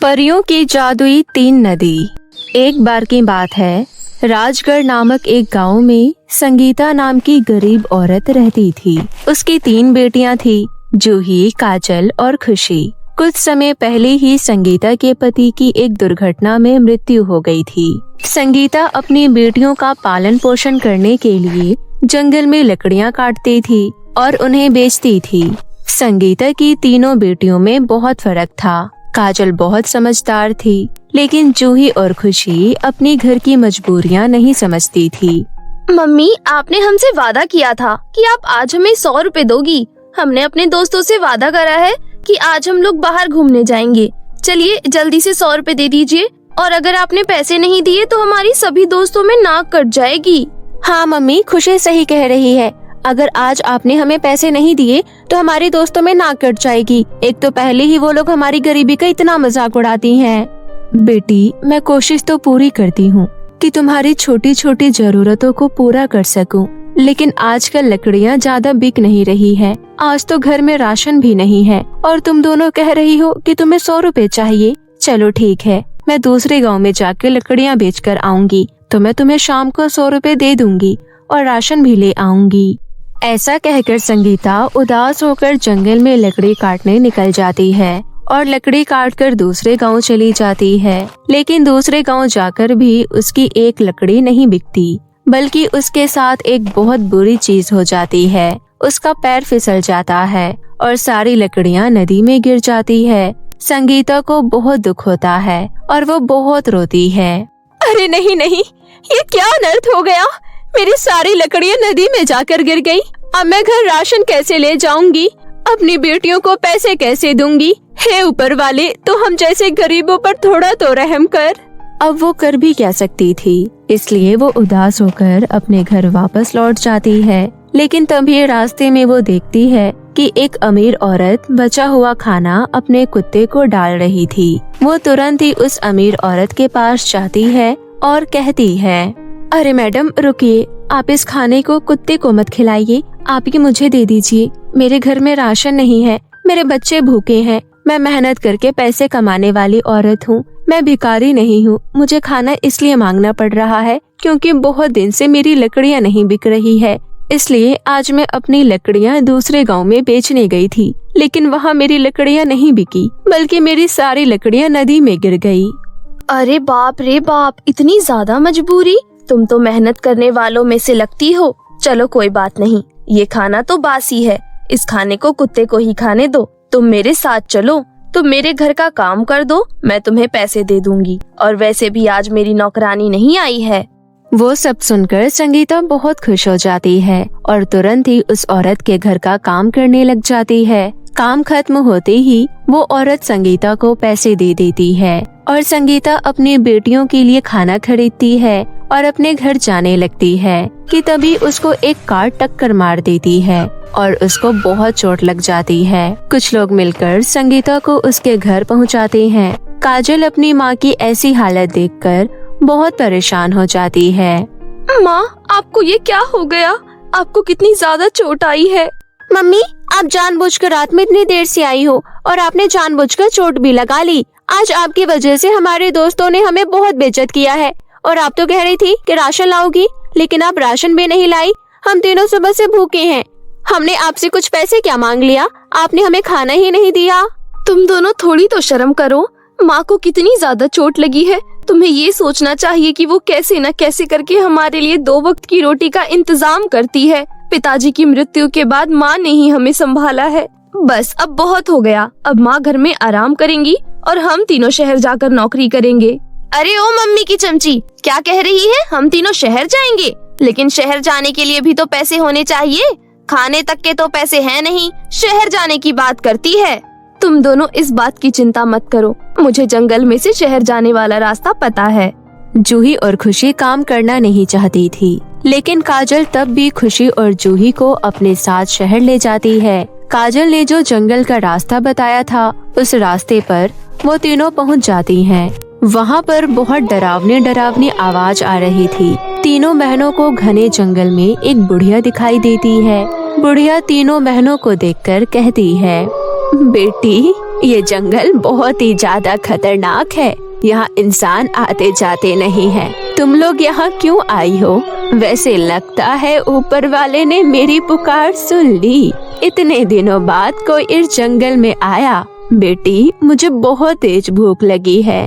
परियों की जादुई 3 नदी। एक बार की बात है, राजगढ़ नामक एक गांव में संगीता नाम की गरीब औरत रहती थी। उसकी 3 बेटियां थी, जूही, काजल और खुशी। कुछ समय पहले ही संगीता के पति की एक दुर्घटना में मृत्यु हो गई थी। संगीता अपनी बेटियों का पालन पोषण करने के लिए जंगल में लकड़ियां काटती थी और उन्हें बेचती थी। संगीता की तीनों बेटियों में बहुत फर्क था। काजल बहुत समझदार थी, लेकिन जूही और खुशी अपनी घर की मजबूरियां नहीं समझती थी। मम्मी, आपने हमसे वादा किया था कि आप आज हमें 100 रुपए दोगी। हमने अपने दोस्तों से वादा करा है कि आज हम लोग बाहर घूमने जाएंगे। चलिए जल्दी से 100 रुपए दे दीजिए, और अगर आपने पैसे नहीं दिए तो हमारी सभी दोस्तों में नाक कट जाएगी। हाँ मम्मी, खुशी सही कह रही है। अगर आज आपने हमें पैसे नहीं दिए तो हमारे दोस्तों में नाक कट जाएगी। एक तो पहले ही वो लोग हमारी गरीबी का इतना मजाक उड़ाती हैं। बेटी, मैं कोशिश तो पूरी करती हूँ कि तुम्हारी छोटी छोटी जरूरतों को पूरा कर सकूं, लेकिन आजकल लकड़ियाँ ज्यादा बिक नहीं रही है। आज तो घर में राशन भी नहीं है और तुम दोनों कह रही हो कि तुम्हें 100 रुपए चाहिए। चलो ठीक है, मैं दूसरे गाँव में जाकर लकड़ियाँ बेच कर आऊंगी तो मैं तुम्हें शाम को 100 रुपए दे दूंगी और राशन भी ले आऊंगी। ऐसा कहकर संगीता उदास होकर जंगल में लकड़ी काटने निकल जाती है और लकड़ी काटकर दूसरे गांव चली जाती है। लेकिन दूसरे गांव जाकर भी उसकी एक लकड़ी नहीं बिकती, बल्कि उसके साथ एक बहुत बुरी चीज हो जाती है। उसका पैर फिसल जाता है और सारी लकड़ियां नदी में गिर जाती है। संगीता को बहुत दुख होता है और वो बहुत रोती है। अरे नहीं नहीं, ये क्या अनर्थ हो गया। मेरी सारी लकड़ियाँ नदी में जाकर गिर गई। अब मैं घर राशन कैसे ले जाऊंगी? अपनी बेटियों को पैसे कैसे दूंगी? हे ऊपर वाले, तो हम जैसे गरीबों पर थोड़ा तो रहम कर। अब वो कर भी क्या सकती थी, इसलिए वो उदास होकर अपने घर वापस लौट जाती है। लेकिन तभी रास्ते में वो देखती है कि एक अमीर औरत बचा हुआ खाना अपने कुत्ते को डाल रही थी। वो तुरंत ही उस अमीर औरत के पास जाती है और कहती है, अरे मैडम रुकिए, आप इस खाने को कुत्ते को मत खिलाइए, आप ये मुझे दे दीजिए। मेरे घर में राशन नहीं है, मेरे बच्चे भूखे हैं। मैं मेहनत करके पैसे कमाने वाली औरत हूँ, मैं भिखारी नहीं हूँ। मुझे खाना इसलिए मांगना पड़ रहा है क्योंकि बहुत दिन से मेरी लकड़ियाँ नहीं बिक रही है। इसलिए आज मैं अपनी लकड़ियाँ दूसरे गांव में बेचने गई थी, लेकिन वहाँ मेरी लकड़ियाँ नहीं बिकी, बल्कि मेरी सारी लकड़ियाँ नदी में गिर गई। अरे बाप रे बाप, इतनी ज्यादा मजबूरी। तुम तो मेहनत करने वालों में से लगती हो। चलो कोई बात नहीं, ये खाना तो बासी है, इस खाने को कुत्ते को ही खाने दो। तुम मेरे साथ चलो, तुम मेरे घर का काम कर दो, मैं तुम्हें पैसे दे दूंगी। और वैसे भी आज मेरी नौकरानी नहीं आई है। वो सब सुनकर संगीता बहुत खुश हो जाती है और तुरंत ही उस औरत के घर का काम करने लग जाती है। काम खत्म होते ही वो औरत संगीता को पैसे दे देती है और संगीता अपनी बेटियों के लिए खाना खरीदती है और अपने घर जाने लगती है कि तभी उसको एक कार टक्कर मार देती है और उसको बहुत चोट लग जाती है। कुछ लोग मिलकर संगीता को उसके घर पहुंचाते हैं। काजल अपनी माँ की ऐसी हालत देखकर बहुत परेशान हो जाती है। माँ, आपको ये क्या हो गया? आपको कितनी ज्यादा चोट आई है? मम्मी, आप जानबूझकर रात में इतनी देर से आई हो और आपने जानबूझकर चोट भी लगा ली। आज आपकी वजह से हमारे दोस्तों ने हमें बहुत बेइज्जत किया है। और आप तो कह रही थी कि राशन लाओगी, लेकिन आप राशन भी नहीं लाई। हम तीनों सुबह से भूखे हैं। हमने आपसे कुछ पैसे क्या मांग लिया, आपने हमें खाना ही नहीं दिया। तुम दोनों थोड़ी तो शर्म करो। माँ को कितनी ज्यादा चोट लगी है, तुम्हें ये सोचना चाहिए कि वो कैसे न कैसे करके हमारे लिए 2 वक्त की रोटी का इंतजाम करती है। पिताजी की मृत्यु के बाद माँ ने ही हमें संभाला है। बस अब बहुत हो गया, अब माँ घर में आराम करेंगी और हम तीनों शहर जाकर नौकरी करेंगे। अरे ओ मम्मी की चमची, क्या कह रही है? हम तीनों शहर जाएंगे? लेकिन शहर जाने के लिए भी तो पैसे होने चाहिए। खाने तक के तो पैसे हैं नहीं, शहर जाने की बात करती है। तुम दोनों इस बात की चिंता मत करो, मुझे जंगल में से शहर जाने वाला रास्ता पता है। जूही और खुशी काम करना नहीं चाहती थी, लेकिन काजल तब भी खुशी और जूही को अपने साथ शहर ले जाती है। काजल ने जो जंगल का रास्ता बताया था, उस रास्ते पर वो तीनों पहुंच जाती हैं। वहाँ पर बहुत डरावनी आवाज आ रही थी। तीनों बहनों को घने जंगल में एक बुढ़िया दिखाई देती है। बुढ़िया तीनों बहनों को देखकर कहती है, बेटी, ये जंगल बहुत ही ज्यादा खतरनाक है। यहाँ इंसान आते जाते नहीं है। तुम लोग यहाँ क्यों आई हो? वैसे लगता है ऊपर वाले ने मेरी पुकार सुन ली। इतने दिनों बाद कोई इस जंगल में आया। बेटी, मुझे बहुत तेज भूख लगी है।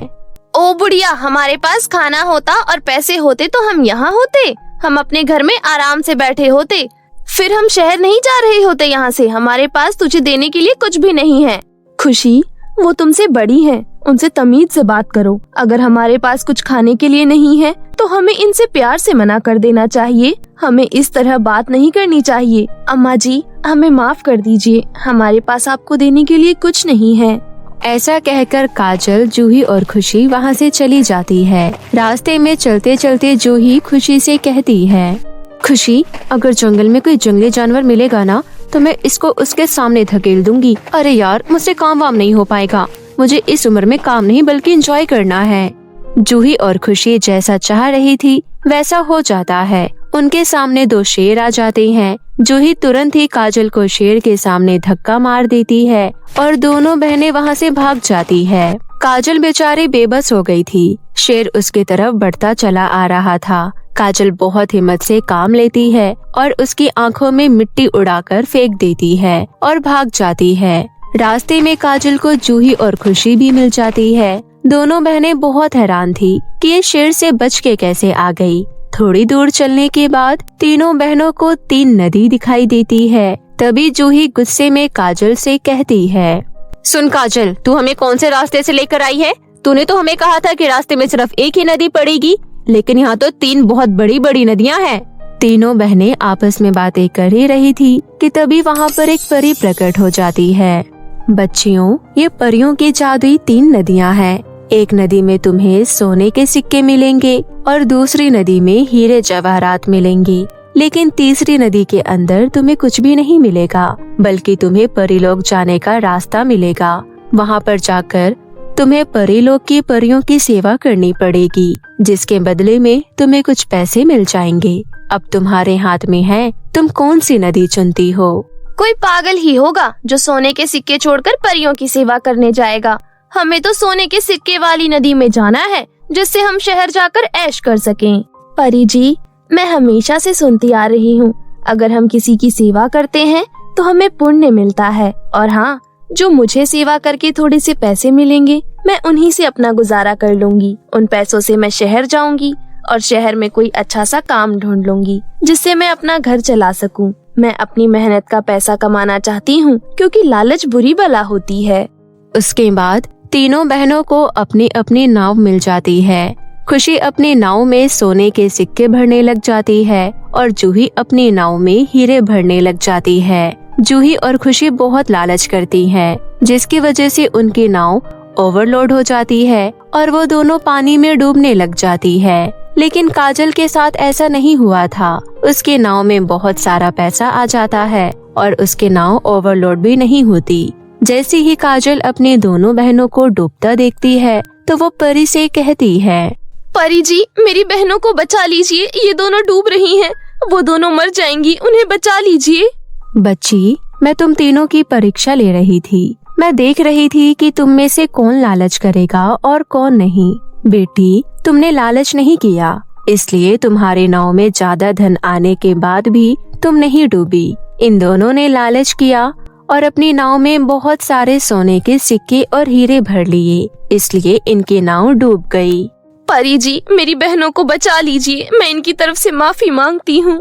ओ बुढ़िया, हमारे पास खाना होता और पैसे होते तो हम यहाँ होते। हम अपने घर में आराम से बैठे होते। फिर हम शहर नहीं जा रहे होते यहाँ से। हमारे पास तुझे देने के लिए कुछ भी नहीं है। खुशी, वो तुमसे बड़ी हैं, उनसे तमीज से बात करो। अगर हमारे पास कुछ खाने के लिए नहीं है तो हमें इनसे प्यार से मना कर देना चाहिए। हमें इस तरह बात नहीं करनी चाहिए। अम्मा जी, हमें माफ कर दीजिए, हमारे पास आपको देने के लिए कुछ नहीं है। ऐसा कहकर काजल, जूही और खुशी वहाँ से चली जाती है। रास्ते में चलते चलते जूही खुशी से कहती है, खुशी, अगर जंगल में कोई जंगली जानवर मिलेगा ना तो मैं इसको उसके सामने धकेल दूंगी। अरे यार, मुझसे काम वाम नहीं हो पाएगा। मुझे इस उम्र में काम नहीं बल्कि एंजॉय करना है। जूही और खुशी जैसा चाह रही थी वैसा हो जाता है। उनके सामने दो शेर आ जाते हैं। जूही तुरंत ही काजल को शेर के सामने धक्का मार देती है और दोनों बहनें वहाँ से भाग जाती है। काजल बेचारी बेबस हो गई थी। शेर उसके तरफ बढ़ता चला आ रहा था। काजल बहुत हिम्मत से काम लेती है और उसकी आंखों में मिट्टी उड़ाकर फेंक देती है और भाग जाती है। रास्ते में काजल को जूही और खुशी भी मिल जाती है। दोनों बहनें बहुत हैरान थी कि ये शेर से बच के कैसे आ गई। थोड़ी दूर चलने के बाद तीनों बहनों को 3 नदी दिखाई देती है। तभी जूही गुस्से में काजल से कहती है, सुन काजल, तू हमें कौन से रास्ते से लेकर आई है? तूने तो हमें कहा था कि रास्ते में सिर्फ एक ही नदी पड़ेगी, लेकिन यहाँ तो 3 बहुत बड़ी बड़ी नदियाँ हैं। तीनों बहनें आपस में बातें कर ही रही थी कि तभी वहाँ पर एक परी प्रकट हो जाती है। बच्चियों, ये परियों की जादुई 3 नदियाँ हैं। एक नदी में तुम्हें सोने के सिक्के मिलेंगे और दूसरी नदी में हीरे जवाहरात मिलेंगे, लेकिन तीसरी नदी के अंदर तुम्हें कुछ भी नहीं मिलेगा, बल्कि तुम्हें परीलोक जाने का रास्ता मिलेगा। वहाँ पर जाकर तुम्हें परीलोक की परियों की सेवा करनी पड़ेगी, जिसके बदले में तुम्हें कुछ पैसे मिल जाएंगे। अब तुम्हारे हाथ में है, तुम कौन सी नदी चुनती हो? कोई पागल ही होगा जो सोने के सिक्के छोड़कर परियों की सेवा करने जाएगा। हमें तो सोने के सिक्के वाली नदी में जाना है, जिससे हम शहर जाकर ऐश कर सकें। परी जी, मैं हमेशा से सुनती आ रही हूँ, अगर हम किसी की सेवा करते हैं तो हमें पुण्य मिलता है। और हाँ, जो मुझे सेवा करके थोड़े से पैसे मिलेंगे, मैं उन्हीं से अपना गुजारा कर लूंगी। उन पैसों से मैं शहर जाऊंगी और शहर में कोई अच्छा सा काम ढूंढ लूंगी, जिससे मैं अपना घर चला सकूं। मैं अपनी मेहनत का पैसा कमाना चाहती हूँ, क्योंकि लालच बुरी बला होती है। उसके बाद तीनों बहनों को अपनी अपनी नाव मिल जाती है। खुशी अपनी नाव में सोने के सिक्के भरने लग जाती है और जूही अपनी नाव में हीरे भरने लग जाती है। जूही और खुशी बहुत लालच करती हैं, जिसकी वजह से उनकी नाव ओवरलोड हो जाती है और वो दोनों पानी में डूबने लग जाती है। लेकिन काजल के साथ ऐसा नहीं हुआ था। उसके नाव में बहुत सारा पैसा आ जाता है और उसके नाव ओवरलोड भी नहीं होती। जैसे ही काजल अपने दोनों बहनों को डूबता देखती है तो वो परी से कहती है, परी जी, मेरी बहनों को बचा लीजिए, ये दोनों डूब रही हैं, वो दोनों मर जाएंगी, उन्हें बचा लीजिए। बच्ची, मैं तुम तीनों की परीक्षा ले रही थी। मैं देख रही थी कि तुम में से कौन लालच करेगा और कौन नहीं। बेटी, तुमने लालच नहीं किया, इसलिए तुम्हारे नाव में ज्यादा धन आने के बाद भी तुम नहीं डूबी। इन दोनों ने लालच किया और अपनी नाव में बहुत सारे सोने के सिक्के और हीरे भर लिए, इसलिए इनकी नाव डूब गई। परी जी, मेरी बहनों को बचा लीजिए, मैं इनकी तरफ से माफी मांगती हूँ।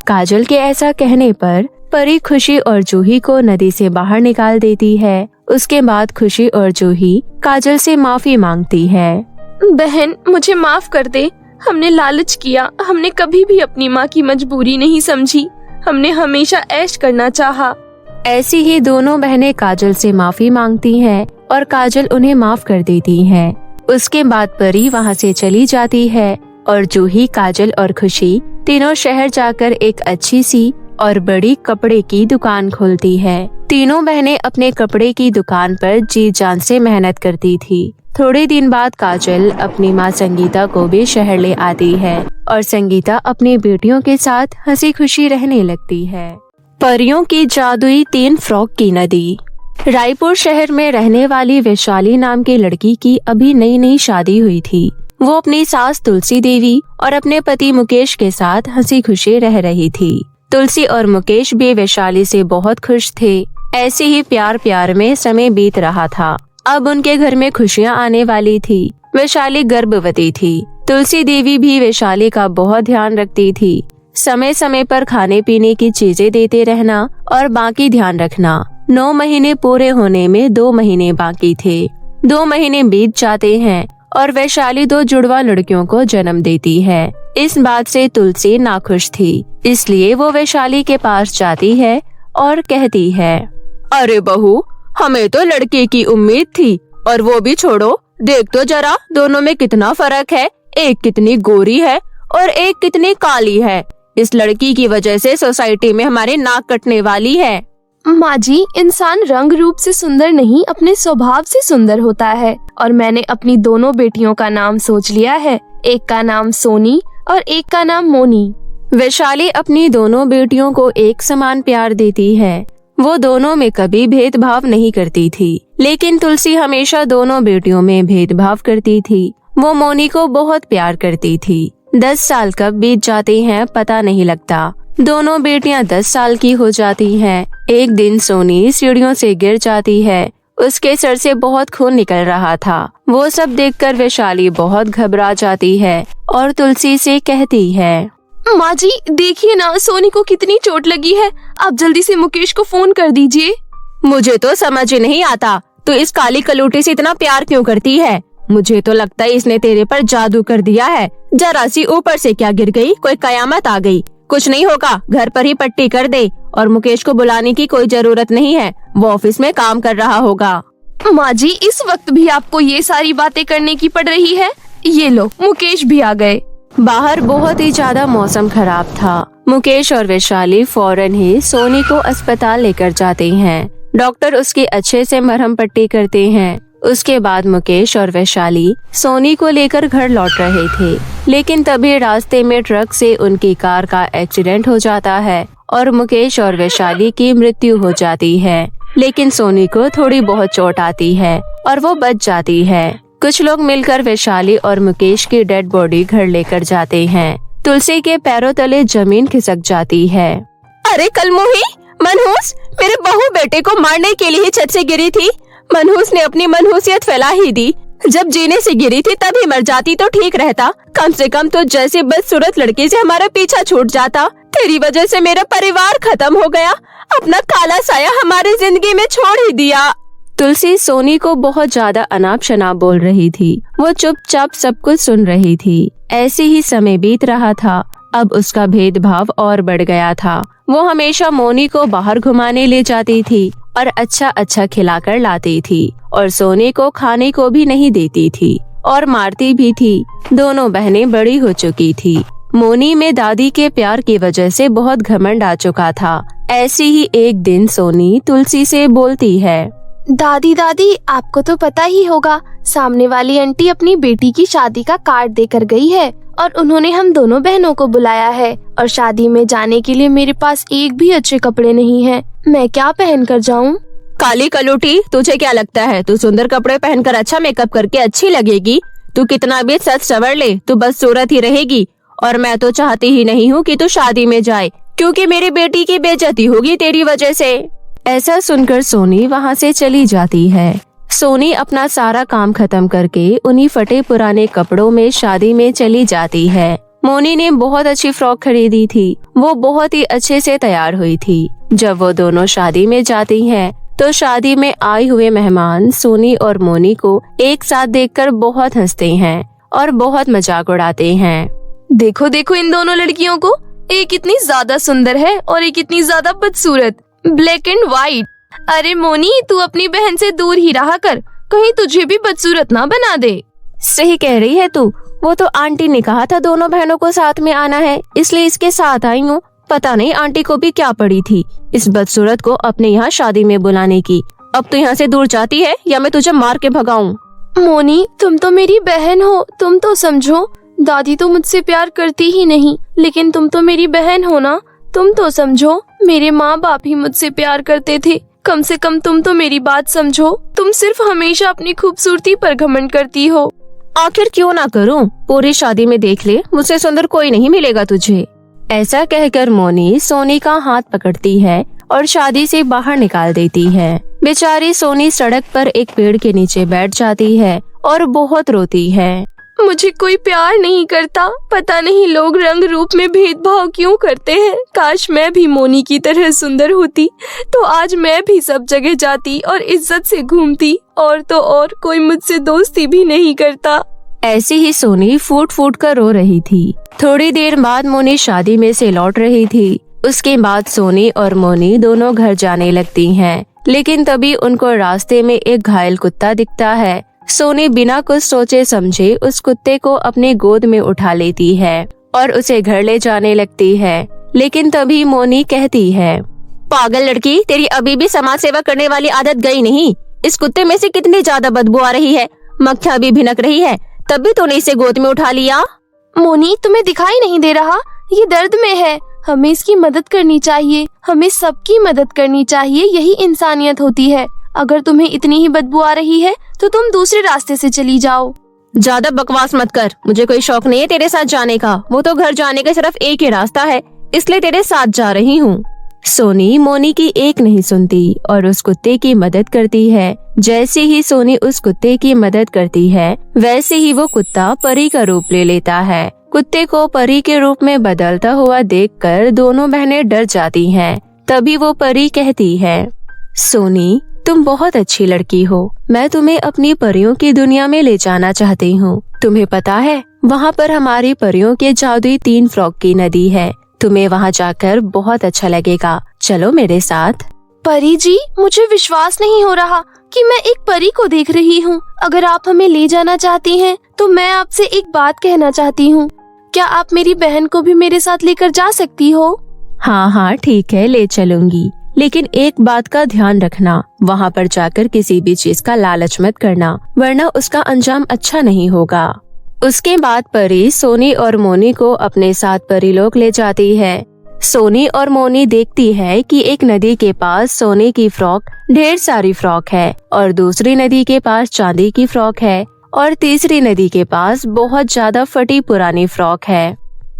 काजल के ऐसा कहने पर परी खुशी और जूही को नदी से बाहर निकाल देती है। उसके बाद खुशी और जूही काजल से माफी मांगती है। बहन, मुझे माफ कर दे, हमने लालच किया, हमने कभी भी अपनी माँ की मजबूरी नहीं समझी, हमने हमेशा ऐश करना चाहा। ऐसी ही दोनों बहनें काजल से माफी मांगती हैं और काजल उन्हें माफ कर देती है। उसके बाद परी वहाँ से चली जाती है और जूही, काजल और खुशी तीनों शहर जाकर एक अच्छी सी और बड़ी कपड़े की दुकान खोलती है। तीनों बहनें अपने कपड़े की दुकान पर जी जान से मेहनत करती थी। थोड़े दिन बाद काजल अपनी माँ संगीता को भी शहर ले आती है और संगीता अपनी बेटियों के साथ हंसी खुशी रहने लगती है। परियों की जादुई 3 फ्रॉक की नदी। रायपुर शहर में रहने वाली वैशाली नाम की लड़की की अभी नई नई शादी हुई थी। वो अपनी सास तुलसी देवी और अपने पति मुकेश के साथ हंसी खुशी रह रही थी। तुलसी और मुकेश भी वैशाली से बहुत खुश थे। ऐसे ही प्यार प्यार में समय बीत रहा था। अब उनके घर में खुशियाँ आने वाली थी। वैशाली गर्भवती थी। तुलसी देवी भी वैशाली का बहुत ध्यान रखती थी। समय समय पर खाने पीने की चीजें देते रहना और बाकी ध्यान रखना। 9 महीने पूरे होने में 2 महीने बाकी थे। 2 महीने बीत जाते हैं और वैशाली 2 जुड़वा लड़कियों को जन्म देती है। इस बात से तुलसी नाखुश थी, इसलिए वो वैशाली के पास जाती है और कहती है, अरे बहू, हमें तो लड़के की उम्मीद थी और वो भी छोड़ो। देख तो जरा दोनों में कितना फर्क है। एक कितनी गोरी है और एक कितनी काली है। इस लड़की की वजह से सोसाइटी में हमारे नाक कटने वाली है। माँ जी, इंसान रंग रूप से सुंदर नहीं, अपने स्वभाव से सुंदर होता है। और मैंने अपनी दोनों बेटियों का नाम सोच लिया है। एक का नाम सोनी और एक का नाम मोनी। वैशाली अपनी दोनों बेटियों को एक समान प्यार देती है। वो दोनों में कभी भेदभाव नहीं करती थी, लेकिन तुलसी हमेशा दोनों बेटियों में भेदभाव करती थी। वो मोनी को बहुत प्यार करती थी। 10 साल कब बीत जाते हैं पता नहीं लगता। दोनों बेटियां 10 साल की हो जाती हैं। एक दिन सोनी सीढ़ियों से गिर जाती है। उसके सर से बहुत खून निकल रहा था। वो सब देखकर वैशाली बहुत घबरा जाती है और तुलसी से कहती है, माँ जी देखिए ना, सोनी को कितनी चोट लगी है। आप जल्दी से मुकेश को फोन कर दीजिए। मुझे तो समझ ही नहीं आता, तू इस काली कलूटी से इतना प्यार क्यों करती है। मुझे तो लगता है इसने तेरे पर जादू कर दिया है। जरा सी ऊपर से क्या गिर गई, कोई कयामत आ गई। कुछ नहीं होगा, घर पर ही पट्टी कर दे और मुकेश को बुलाने की कोई जरूरत नहीं है। वो ऑफिस में काम कर रहा होगा। माँ जी, इस वक्त भी आपको ये सारी बातें करने की पड़ रही है। ये लो, मुकेश भी आ गए। बाहर बहुत ही ज्यादा मौसम खराब था। मुकेश और वैशाली फौरन ही सोनी को अस्पताल लेकर जाते हैं। डॉक्टर उसकी अच्छे से मरहम पट्टी करते हैं। उसके बाद मुकेश और वैशाली सोनी को लेकर घर लौट रहे थे, लेकिन तभी रास्ते में ट्रक से उनकी कार का एक्सीडेंट हो जाता है और मुकेश और वैशाली की मृत्यु हो जाती है। लेकिन सोनी को थोड़ी बहुत चोट आती है और वो बच जाती है। कुछ लोग मिलकर वैशाली और मुकेश की डेड बॉडी घर लेकर जाते हैं। तुलसी के पैरों तले जमीन खिसक जाती है। अरे कलमुही, मनहूस मेरे बहू बेटे को मारने के लिए छत से गिरी थी। मनहूस ने अपनी मनहूसियत फैला ही दी। जब जीने से गिरी थी तभी मर जाती तो ठीक रहता। कम से कम तो जैसे बदसूरत लड़की से हमारा पीछा छूट जाता। तेरी वजह से मेरा परिवार खत्म हो गया। अपना काला साया हमारी जिंदगी में छोड़ ही दिया। तुलसी सोनी को बहुत ज्यादा अनाप शनाप बोल रही थी। वो चुपचाप सब कुछ सुन रही थी। ऐसे ही समय बीत रहा था। अब उसका भेदभाव और बढ़ गया था। वो हमेशा मोनी को बाहर घुमाने ले जाती थी और अच्छा अच्छा खिलाकर लाती थी और सोनी को खाने को भी नहीं देती थी और मारती भी थी। दोनों बहनें बड़ी हो चुकी थी। मोनी में दादी के प्यार की वजह से बहुत घमंड आ चुका था। ऐसे ही एक दिन सोनी तुलसी से बोलती है, दादी दादी, आपको तो पता ही होगा, सामने वाली आंटी अपनी बेटी की शादी का कार्ड देकर गई है और उन्होंने हम दोनों बहनों को बुलाया है। और शादी में जाने के लिए मेरे पास एक भी अच्छे कपड़े नहीं हैं। मैं क्या पहन कर जाऊँ? काली कलूटी, तुझे क्या लगता है तू सुंदर कपड़े पहनकर अच्छा मेकअप करके अच्छी लगेगी? तू कितना भी सच सवर ले, तू बदसूरत ही रहेगी। और मैं तो चाहती ही नहीं हूँ कि तू शादी में जाए, क्योंकि मेरी बेटी की बेइज्जती होगी तेरी वजह से। ऐसा सुनकर सोनी वहाँ से चली जाती है। सोनी अपना सारा काम खत्म करके उन्हीं फटे पुराने कपड़ों में शादी में चली जाती है। मोनी ने बहुत अच्छी फ्रॉक खरीदी थी। वो बहुत ही अच्छे से तैयार हुई थी। जब वो दोनों शादी में जाती हैं, तो शादी में आए हुए मेहमान सोनी और मोनी को एक साथ देखकर बहुत हंसते हैं और बहुत मजाक उड़ाते हैं। देखो देखो इन दोनों लड़कियों को, एक इतनी ज्यादा सुंदर है और एक इतनी ज्यादा बदसूरत, ब्लैक एंड व्हाइट। अरे मोनी, तू अपनी बहन से दूर ही रहा कर, कहीं तुझे भी बदसूरत ना बना दे। सही कह रही है तू। वो तो आंटी ने कहा था दोनों बहनों को साथ में आना है, इसलिए इसके साथ आई हूँ। पता नहीं आंटी को भी क्या पड़ी थी इस बदसूरत को अपने यहाँ शादी में बुलाने की। अब तो यहाँ से दूर जाती है या मैं तुझे मार के भगाऊं। मोनी, तुम तो मेरी बहन हो, तुम तो समझो। दादी तो मुझसे प्यार करती ही नहीं, लेकिन तुम तो मेरी बहन हो ना, तुम तो समझो। मेरे माँ बाप ही मुझसे प्यार करते थे, कम से कम तुम तो मेरी बात समझो। तुम सिर्फ हमेशा अपनी खूबसूरती पर घमंड करती हो। आखिर क्यों ना करूं? पूरी शादी में देख ले, मुझसे सुंदर कोई नहीं मिलेगा तुझे। ऐसा कहकर मोनी सोनी का हाथ पकड़ती है और शादी से बाहर निकाल देती है। बेचारी सोनी सड़क पर एक पेड़ के नीचे बैठ जाती है और बहुत रोती है। मुझे कोई प्यार नहीं करता। पता नहीं लोग रंग रूप में भेदभाव क्यों करते हैं। काश मैं भी मोनी की तरह सुंदर होती तो आज मैं भी सब जगह जाती और इज्जत से घूमती, और तो और कोई मुझसे दोस्ती भी नहीं करता। ऐसी ही सोनी फूट फूट कर रो रही थी। थोड़ी देर बाद मोनी शादी में से लौट रही थी। उसके बाद सोनी और मोनी दोनों घर जाने लगती हैं, लेकिन तभी उनको रास्ते में एक घायल कुत्ता दिखता है। सोनी बिना कुछ सोचे समझे उस कुत्ते को अपने गोद में उठा लेती है और उसे घर ले जाने लगती है। लेकिन तभी मोनी कहती है, पागल लड़की, तेरी अभी भी समाज सेवा करने वाली आदत गई नहीं। इस कुत्ते में से कितनी ज्यादा बदबू आ रही है, मक्खियाँ भी भिनक रही है, तब भी तूने इसे गोद में उठा लिया। मोनी, तुम्हें दिखाई नहीं दे रहा? ये दर्द में है। हमें इसकी मदद करनी चाहिए। हमें सबकी मदद करनी चाहिए। यही इंसानियत होती है। अगर तुम्हें इतनी ही बदबू आ रही है तो तुम दूसरे रास्ते से चली जाओ। ज्यादा बकवास मत कर। मुझे कोई शौक नहीं है तेरे साथ जाने का। वो तो घर जाने का सिर्फ एक ही रास्ता है, इसलिए तेरे साथ जा रही हूँ। सोनी मोनी की एक नहीं सुनती और उस कुत्ते की मदद करती है। जैसे ही सोनी उस कुत्ते की मदद करती है, वैसे ही वो कुत्ता परी का रूप ले लेता है। कुत्ते को परी के रूप में बदलता हुआ देखकर दोनों बहनें डर जाती हैं। तभी वो परी कहती है, सोनी, तुम बहुत अच्छी लड़की हो। मैं तुम्हें अपनी परियों की दुनिया में ले जाना चाहती हूँ। तुम्हें पता है, वहाँ पर हमारी परियों के जादुई 3 फ्रॉक की नदी है। तुम्हें वहाँ जाकर बहुत अच्छा लगेगा। चलो मेरे साथ। परी जी, मुझे विश्वास नहीं हो रहा कि मैं एक परी को देख रही हूँ। अगर आप हमें ले जाना चाहती हैं, तो मैं आपसे एक बात कहना चाहती हूँ। क्या आप मेरी बहन को भी मेरे साथ लेकर जा सकती हो? हाँ हाँ ठीक है, ले चलूंगी, लेकिन एक बात का ध्यान रखना, वहाँ पर जाकर किसी भी चीज का लालच मत करना, वरना उसका अंजाम अच्छा नहीं होगा। उसके बाद परी सोनी और मोनी को अपने साथ परीलोक ले जाती है। सोनी और मोनी देखती है कि एक नदी के पास सोने की फ्रॉक ढेर सारी फ्रॉक है और दूसरी नदी के पास चांदी की फ्रॉक है और तीसरी नदी के पास बहुत ज्यादा फटी पुरानी फ्रॉक है।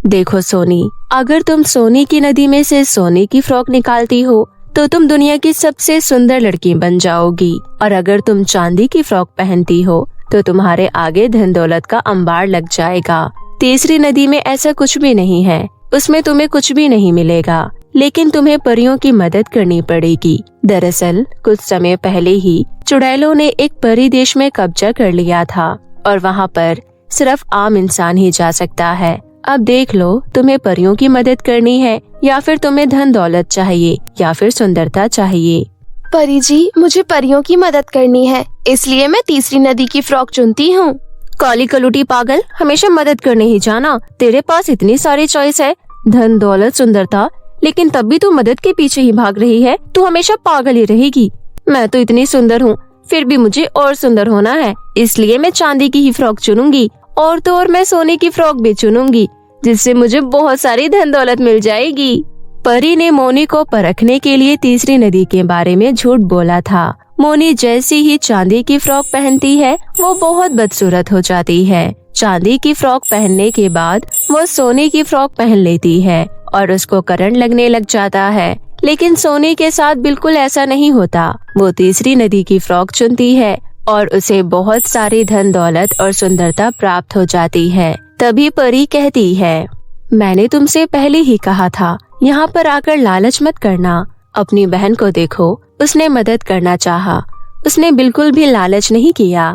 देखो सोनी, अगर तुम सोने की नदी में से सोने की फ्रॉक निकालती हो तो तुम दुनिया की सबसे सुंदर लड़की बन जाओगी, और अगर तुम चांदी की फ्रॉक पहनती हो तो तुम्हारे आगे धन दौलत का अंबार लग जाएगा। तीसरी नदी में ऐसा कुछ भी नहीं है, उसमें तुम्हें कुछ भी नहीं मिलेगा, लेकिन तुम्हें परियों की मदद करनी पड़ेगी। दरअसल कुछ समय पहले ही चुड़ैलों ने एक परी देश में कब्जा कर लिया था और वहाँ पर सिर्फ आम इंसान ही जा सकता है। अब देख लो, तुम्हें परियों की मदद करनी है या फिर तुम्हें धन दौलत चाहिए या फिर सुंदरता चाहिए। परी जी, मुझे परियों की मदद करनी है, इसलिए मैं तीसरी नदी की फ्रॉक चुनती हूँ। काली कलूटी पागल, हमेशा मदद करने ही जाना। तेरे पास इतनी सारी चॉइस है, धन दौलत सुंदरता, लेकिन तब भी तू मदद के पीछे ही भाग रही है। तू हमेशा पागल ही रहेगी। मैं तो इतनी सुंदर हूँ, फिर भी मुझे और सुंदर होना है, इसलिए मैं चांदी की ही फ्रॉक चुनूंगी, और तो और मैं सोने की फ्रॉक भी चुनूंगी, जिससे मुझे बहुत सारी धन दौलत मिल जाएगी। परी ने मोनी को परखने के लिए तीसरी नदी के बारे में झूठ बोला था। मोनी जैसी ही चांदी की फ्रॉक पहनती है, वो बहुत बदसूरत हो जाती है। चांदी की फ्रॉक पहनने के बाद वो सोने की फ्रॉक पहन लेती है और उसको करंट लगने लग जाता है, लेकिन सोने के साथ बिल्कुल ऐसा नहीं होता। वो तीसरी नदी की फ्रॉक चुनती है और उसे बहुत सारी धन दौलत और सुंदरता प्राप्त हो जाती है। तभी परी कहती है, मैंने तुमसे पहले ही कहा था, यहाँ पर आकर लालच मत करना। अपनी बहन को देखो, उसने मदद करना चाहा, उसने बिल्कुल भी लालच नहीं किया।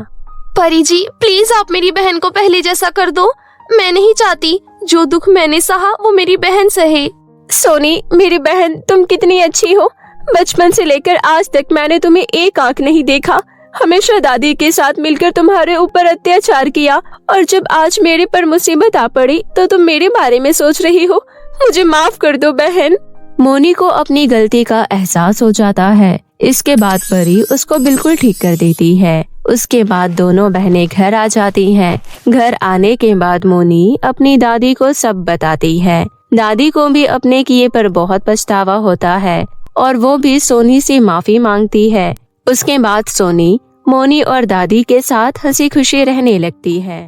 परी जी, प्लीज आप मेरी बहन को पहले जैसा कर दो। मैं नहीं चाहती जो दुख मैंने सहा वो मेरी बहन सहे। सोनी, मेरी बहन, तुम कितनी अच्छी हो। बचपन से लेकर आज तक मैंने तुम्हें एक आंख नहीं देखा। हमेशा दादी के साथ मिलकर तुम्हारे ऊपर अत्याचार किया, और जब आज मेरे पर मुसीबत आ पड़ी तो तुम मेरे बारे में सोच रही हो। मुझे माफ कर दो बहन। मोनी को अपनी गलती का एहसास हो जाता है। इसके बाद परी उसको बिल्कुल ठीक कर देती है। उसके बाद दोनों बहनें घर आ जाती हैं। घर आने के बाद मोनी अपनी दादी को सब बताती है। दादी को भी अपने किए पर बहुत पछतावा होता है और वो भी सोनी से माफी मांगती है। उसके बाद सोनी मोनी और दादी के साथ हंसी खुशी रहने लगती है।